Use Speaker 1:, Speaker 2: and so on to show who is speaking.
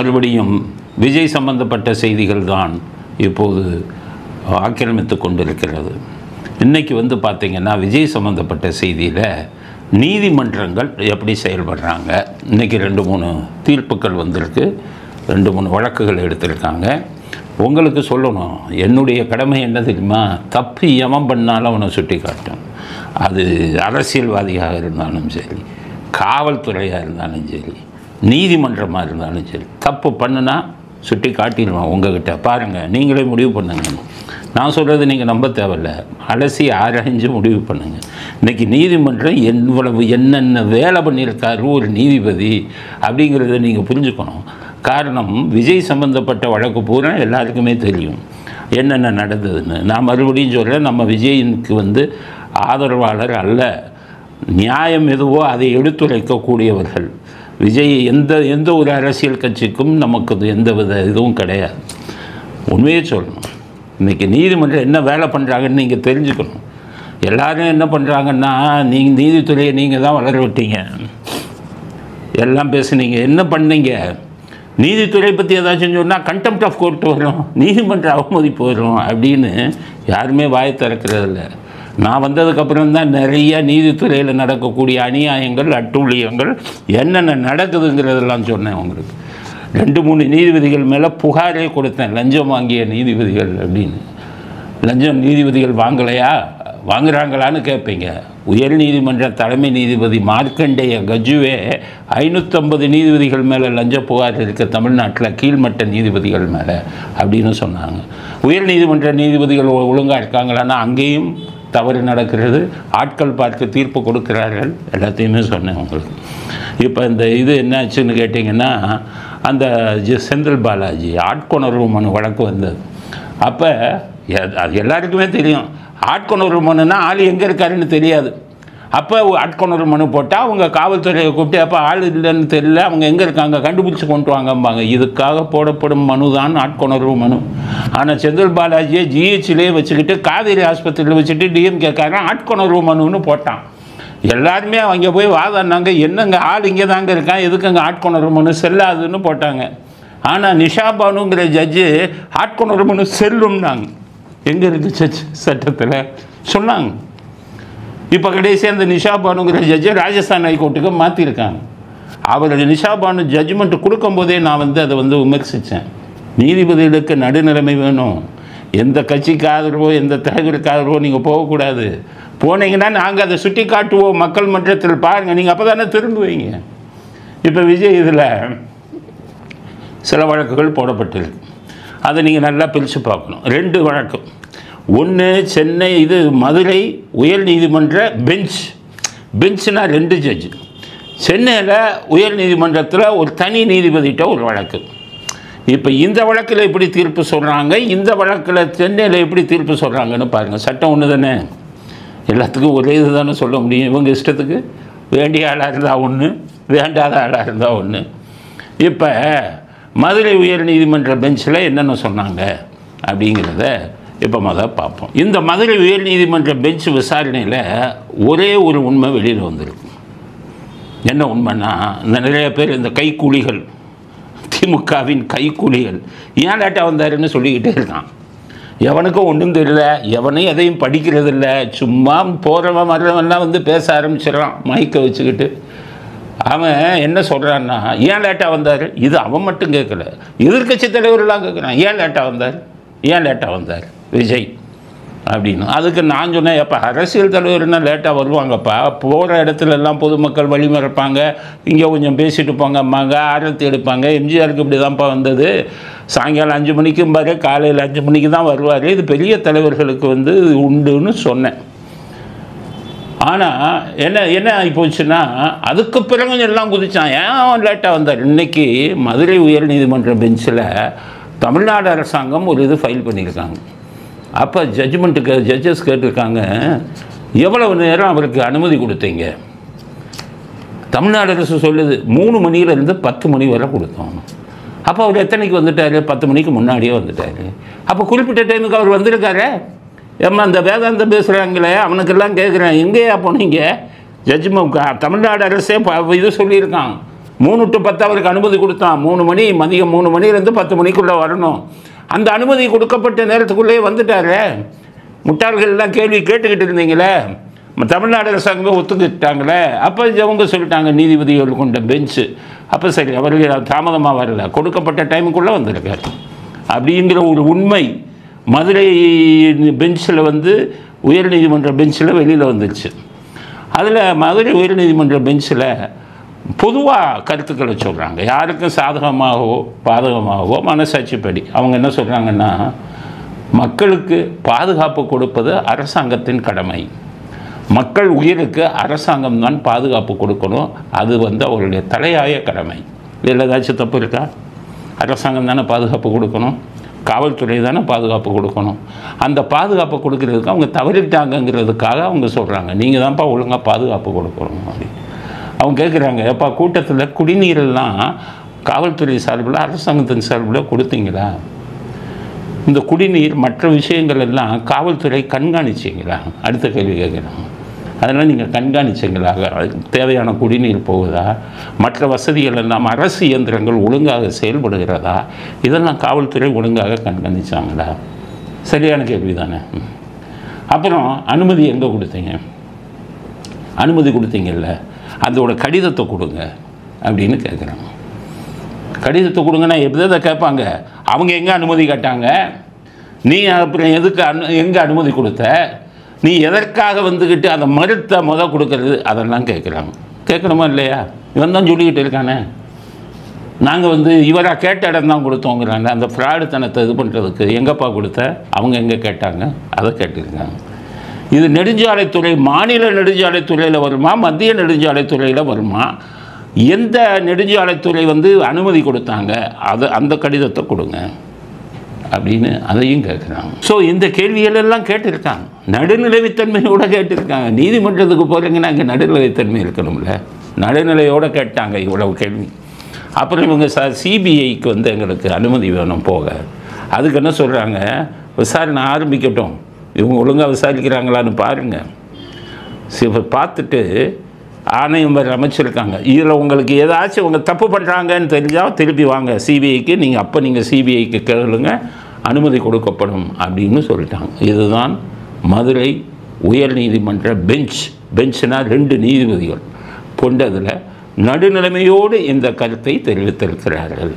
Speaker 1: மறுபடியும் விஜய் சம்பந்தப்பட்ட செய்திகள் தான் இப்போது ஆக்கிரமித்து கொண்டிருக்கிறது. இன்றைக்கி வந்து பார்த்திங்கன்னா விஜய் சம்பந்தப்பட்ட செய்தியில் நீதிமன்றங்கள் எப்படி செயல்படுறாங்க. இன்றைக்கி 2-3 தீர்ப்புகள் வந்திருக்கு, 2-3 வழக்குகள் எடுத்திருக்காங்க. உங்களுக்கு சொல்லணும், என்னுடைய கடமை என்ன தெரியுமா? தப்பு எவன் பண்ணாலும் அவனை சுட்டி காட்டும். அது அரசியல்வாதியாக இருந்தாலும் சரி, காவல்துறையாக இருந்தாலும் சரி, நீதிமன்றமாக இருந்தாலும் சரி, தப்பு பண்ணுனா சுட்டி காட்டிடுவான். உங்ககிட்ட பாருங்கள், நீங்களே முடிவு பண்ணுங்க. நான் சொல்கிறது நீங்கள் நம்ப தேவையில்ல, அலசி ஆராய்ஞ்சு முடிவு பண்ணுங்கள். இன்றைக்கி நீதிமன்றம் என்னென்ன வேலை பண்ணியிருக்காரு ஒரு நீதிபதி அப்படிங்கிறத நீங்கள் புரிஞ்சுக்கணும். காரணம், விஜய் சம்பந்தப்பட்ட வழக்கு பூரா எல்லாருக்குமே தெரியும் என்னென்ன நடந்ததுன்னு. நான் மறுபடியும் சொல்கிறேன், நம்ம விஜய்க்கு வந்து ஆதரவாளர் அல்ல. நியாயம் எதுவோ அதை எடுத்துரைக்கக்கூடியவர்கள். விஜய் எந்த ஒரு அரசியல் கட்சிக்கும் நமக்கு எந்த வித இதுவும் கிடையாது. உண்மையே சொல்லணும். இன்றைக்கி நீதிமன்றம் என்ன வேலை பண்ணுறாங்கன்னு நீங்கள் தெரிஞ்சுக்கணும். எல்லோரும் என்ன பண்ணுறாங்கன்னா, நீங்கள் நீதித்துறையை நீங்கள் தான் வளர விட்டீங்க, எல்லாம் பேசுனீங்க, என்ன பண்ணீங்க? நீதித்துறை பற்றி ஏதாச்சும் சொன்னால் கண்டெம்ப்ட் ஆஃப் கோர்ட் வரும், நீதிமன்ற அவமதிப்பு வரும் அப்படின்னு யாருமே வாய் திறக்கிறதில்ல. நான் வந்ததுக்கப்புறம் தான் நிறைய நீதித்துறையில் நடக்கக்கூடிய அநியாயங்கள், அட்டூழியங்கள் என்னென்ன நடக்குதுங்கிறதெல்லாம் சொன்னேன் உங்களுக்கு. 2-3 நீதிபதிகள் மேலே புகாரே கொடுத்தேன், லஞ்சம் வாங்கிய நீதிபதிகள் அப்படின்னு. லஞ்சம் நீதிபதிகள் வாங்கலையா, வாங்குறாங்களான்னு கேட்பீங்க. உயர் நீதிமன்ற தலைமை நீதிபதி மார்க்கண்டேய கஜுவே 550 நீதிபதிகள் மேலே லஞ்ச புகார் இருக்க தமிழ்நாட்டில், கீழ்மட்ட நீதிபதிகள் மேலே அப்படின்னு சொன்னாங்க. உயர் நீதிமன்ற நீதிபதிகள் ஒழுங்காக இருக்காங்களான்னா அங்கேயும் தவறு நடக்கிறது, ஆட்கள் பார்த்து தீர்ப்பு கொடுக்கிறார்கள், எல்லாத்தையுமே சொன்னேன் உங்களுக்கு. இப்போ இந்த இது என்னாச்சுன்னு கேட்டிங்கன்னா, அந்த செந்தில் பாலாஜி ஆட்கொணர்வு மனு வழக்கு வந்தது. அப்போ அது எல்லாருக்குமே தெரியும், ஆட்கொணர்வு மனுன்னா ஆள் எங்கே இருக்காருன்னு தெரியாது. அப்போ ஆட்கொணர்வு மனு போட்டால் அவங்க காவல்துறையை கூப்பிட்டு, அப்போ ஆள் இல்லைன்னு தெரியல, அவங்க எங்கே இருக்காங்க கண்டுபிடிச்சி கொண்டு வாங்கம்பாங்க. இதுக்காக போடப்படும் மனு தான் ஆட்கொணர்வு மனு. ஆனால் செந்தில் பாலாஜியை ஜிஹெச்சிலே வச்சுக்கிட்டு, காவேரி ஆஸ்பத்திரியில் வச்சுட்டு டிஎம்கேக்காரன் ஆட்கொணர்வு மனுன்னு போட்டான். எல்லாருமே அங்கே போய் வாதாடினாங்க, என்னங்க ஆள் இங்கே தாங்க இருக்கான், எதுக்கு அங்கே ஆட்கொணர்வு மனு செல்லாதுன்னு போட்டாங்க. ஆனால் நிஷா பானுங்கிற ஜட்ஜு ஆட்கொணர்வு மனு செல்லும்னாங்க. எங்கே இருக்குது ஜட்ஜ் சட்டத்தில் சொன்னாங்க. இப்போ கடைசியாக அந்த நிஷா பானுங்கிற ஜட்ஜை ராஜஸ்தான் ஹைகோர்ட்டுக்கு மாற்றிருக்காங்க. அவர் நிஷா பானு ஜட்ஜ்மெண்ட் கொடுக்கும்போதே நான் அதை விமர்சித்தேன். நீதிபதிகளுக்கு நடுநிலைமை வேணும். எந்த கட்சிக்கு ஆதரவோ எந்த தலைவருக்கு ஆதரவோ நீங்கள் போகக்கூடாது. போனீங்கன்னா நாங்கள் அதை சுட்டி காட்டுவோம் மக்கள் மன்றத்தில், பாருங்கள், நீங்கள் அப்போ தானே திரும்புவீங்க. இப்போ விஜய் இதில் சில வழக்குகள் போடப்பட்டிருக்கு, அதை நீங்கள் நல்லா பிரித்து பார்க்கணும். 2 வழக்கு. ஒன்று சென்னை, இது மதுரை உயர் நீதிமன்ற பெஞ்ச்னா 2 ஜட்ஜு. சென்னையில் உயர் நீதிமன்றத்தில் ஒரு தனி நீதிபதிகிட்ட ஒரு வழக்கு. இப்போ இந்த வழக்கில் எப்படி தீர்ப்பு சொல்கிறாங்க, இந்த வழக்கில் சென்னையில் எப்படி தீர்ப்பு சொல்கிறாங்கன்னு பாருங்கள். சட்டம் ஒன்று தானே, எல்லாத்துக்கும் ஒரே இது தானே சொல்ல முடியும். இவங்க இஷ்டத்துக்கு வேண்டிய ஆளாக இருந்தால் ஒன்று, வேண்டாத ஆளாக இருந்தால் ஒன்று. இப்போ மதுரை உயர் நீதிமன்ற பெஞ்சில் என்னென்ன சொன்னாங்க அப்படிங்கிறத இப்போ பார்ப்போம். இந்த மதுரை உயர் நீதிமன்ற பெஞ்ச் விசாரணையில் ஒரே ஒரு உண்மை வெளியில் வந்திருக்கு. என்ன உண்மைன்னா, இந்த நிறைய பேர் இந்த கைக்கூலிகள், திமுகவின் கைக்கூலிகள் ஏன் லேட்டாக வந்தாருன்னு சொல்லிக்கிட்டே இருக்கான். எவனுக்கும் ஒன்றும் தெரியல, எவனையும் எதையும் படிக்கிறதில்ல, சும்மா போகிறவன் வர்றவன்லாம் பேச ஆரம்பிச்சிடறான் மைக்கை வச்சுக்கிட்டு. அவன் என்ன சொல்கிறான்னா, ஏன் லேட்டாக வந்தார், இது அவன் மட்டும் கேட்கல, எதிர்கட்சி தலைவர்களாக கேட்குறான், ஏன் லேட்டாக வந்தார் விஜய் அப்படின்னு. அதுக்கு நான் சொன்னேன், எப்போ அரசியல் தலைவர்னா லேட்டாக வருவாங்கப்பா, போகிற இடத்துலலாம் பொதுமக்கள் வழிமறைப்பாங்க, இங்கே கொஞ்சம் பேசிட்டு போங்கம்மாங்க, ஆரத்தி எடுப்பாங்க. எம்ஜிஆருக்கு இப்படி தான்ப்பா வந்தது, சாயங்காலம் 5 மணிக்கும் பாரு, காலையில் 5 மணிக்கு தான் வருவார், இது பெரிய தலைவர்களுக்கு உண்டுன்னு சொன்னேன். ஆனால் என்ன ஆகி போச்சுன்னா, அதுக்கு பிறகு எல்லாம் குதிச்சான், ஏன் லேட்டாக வந்தார். இன்றைக்கி மதுரை உயர் நீதிமன்ற பெஞ்சில் தமிழ்நாடு அரசாங்கம் ஒரு இது ஃபைல் பண்ணியிருக்காங்க. அப்போ ஜட்ஜஸ் கேட்டிருக்காங்க, எவ்வளவு நேரம் அவருக்கு அனுமதி கொடுத்தீங்க. தமிழ்நாடு அரசு சொல்லுது 3 மணியிலேருந்து 10 மணி வரை கொடுத்தோம். அப்போ அவர் எத்தனைக்கு வந்துட்டார், 10 மணிக்கு முன்னாடியே வந்துட்டார். அப்போ குறிப்பிட்ட டைமுக்கு அவர் வந்திருக்காரு. ஏம்மா அந்த வேதாந்தம் பேசுகிறாங்களே அவனுக்கெல்லாம் கேட்குறேன், எங்கேயா போனீங்க? ஜட்ஜ்மெண்ட் தமிழ்நாடு அரசே இது சொல்லியிருக்கான், 3 to 10 அவருக்கு அனுமதி கொடுத்தான். 3 மணி, மதியம் 3 மணிலேருந்து 10 மணிக்குள்ளே வரணும். அந்த அனுமதி கொடுக்கப்பட்ட நேரத்துக்குள்ளேயே வந்துட்டாரு. முட்டாள்கள்லாம் கேள்வி கேட்டுக்கிட்டு இருந்தீங்களே, தமிழ்நாடு அரசாங்கமே ஒத்துக்கிட்டாங்களே. அப்போ அவங்க சொல்லிட்டாங்க நீதிபதிகள் கொண்ட பெஞ்சு. அப்போ சரி, அவர்கள் தாமதமாக வரல, கொடுக்கப்பட்ட டைமுக்குள்ளே வந்திருக்காரு அப்படிங்கிற ஒரு உண்மை மதுரை பெஞ்சில் வந்து உயர்நீதிமன்ற பெஞ்சில் வெளியில் வந்துச்சு. அதில் மதுரை உயர்நீதிமன்ற பெஞ்சில் பொதுவாக கருத்துக்களை சொல்கிறாங்க. யாருக்கும் சாதகமாகவோ பாதகமாகவோ மனசாட்சிப்படி அவங்க என்ன சொல்கிறாங்கன்னா, மக்களுக்கு பாதுகாப்பு கொடுப்பது அரசாங்கத்தின் கடமை. மக்கள் உயிருக்கு அரசாங்கம் தான் பாதுகாப்பு கொடுக்கணும். அது வந்து அவருடைய தலையாய கடமை. இதில் ஏதாச்சும் தப்பு இருக்கா? அரசாங்கம் தானே பாதுகாப்பு கொடுக்கணும், காவல்துறை தானே பாதுகாப்பு கொடுக்கணும். அந்த பாதுகாப்பு கொடுக்கறதுக்கு அவங்க தவறிட்டாங்கங்கிறதுக்காக அவங்க சொல்கிறாங்க, நீங்கள் தான்ப்பா ஒழுங்காக பாதுகாப்பு கொடுக்கணும் அப்படின்னு. அவங்க கேட்குறாங்க, எப்பா கூட்டத்தில் குடிநீரெல்லாம் காவல்துறை சார்பில் அரசாங்கத்தின் சார்பில் கொடுத்தீங்களா? இந்த குடிநீர் மற்ற விஷயங்கள் எல்லாம் காவல்துறை கண்காணிச்சிங்களா? அடுத்த கேள்வி கேட்குறாங்க. அதனால் நீங்கள் கண்காணிச்சிங்களா? தேவையான குடிநீர் போகுதா? மற்ற வசதிகள் எல்லாம் அரசு இயந்திரங்கள் ஒழுங்காக செயல்படுகிறதா? இதெல்லாம் காவல்துறை ஒழுங்காக கண்காணிச்சாங்களா? சரியான கேள்வி தானே. அப்புறம் அனுமதி எங்கே கொடுத்தீங்க? அனுமதி கொடுத்தீங்கல்ல, அதோட கடிதத்தை கொடுங்க அப்படின்னு கேட்குறாங்க. கடிதத்தை கொடுங்கன்னா எதை கேட்பாங்க? அவங்க எங்கே அனுமதி கேட்டாங்க? நீ அப்புறம் எதுக்கு எங்கே அனுமதி கொடுத்த? நீ எதற்காக வந்துக்கிட்டு அதை மறுத்த கொடுக்கறது? அதெல்லாம் கேட்குறாங்க. கேட்கணுமா இல்லையா? இவன் தான் சொல்லிக்கிட்டு இருக்கானே, நாங்கள் வந்து இவராக கேட்ட இடம் தான் கொடுத்தோங்கிறாங்க. அந்த ஃப்ராடு தனத்தை இது பண்ணுறதுக்கு எங்கப்பா கொடுத்த? அவங்க எங்கே கேட்டாங்க? அதை கேட்டுருக்காங்க. இது நெடுஞ்சாலைத்துறை, மாநில நெடுஞ்சாலைத்துறையில் வருமா, மத்திய நெடுஞ்சாலைத்துறையில் வருமா? எந்த நெடுஞ்சாலைத்துறை வந்து அனுமதி கொடுத்தாங்க, அந்த கடிதத்தை கொடுங்க அப்படின்னு அதையும் கேட்குறாங்க. ஸோ இந்த கேள்விகளெல்லாம் கேட்டிருக்காங்க, நடுநிலைத்தன்மையோடு கேட்டிருக்காங்க. நீதிமன்றத்துக்கு போகிறீங்கன்னா அங்கே நடுநிலைத்தன்மை இருக்கணும்ல, நடுநிலையோடு கேட்டாங்க இவ்வளவு கேள்வி. அப்புறம் இவங்க சிபிஐக்கு வந்து எங்களுக்கு அனுமதி வேணும் போக. அதுக்கு என்ன சொல்கிறாங்க, விசாரணை ஆரம்பிக்கட்டும், இவங்க ஒழுங்காக விசாரிக்கிறாங்களான்னு பாருங்கள். பார்த்துட்டு ஆணையம் வேறு அமைச்சிருக்காங்க. இதில் உங்களுக்கு ஏதாச்சும் உங்கள் தப்பு பண்ணுறாங்கன்னு தெரிஞ்சால் திருப்பி வாங்க சிபிஐக்கு. நீங்கள் சிபிஐக்கு கேளுங்க, அனுமதி கொடுக்கப்படும் அப்படின்னு சொல்லிட்டாங்க. இதுதான் மதுரை உயர்நீதிமன்ற பெஞ்ச்னால் 2 நீதிபதிகள் கொண்டதில் நடுநிலைமையோடு இந்த கருத்தை தெரிவித்திருக்கிறார்கள்.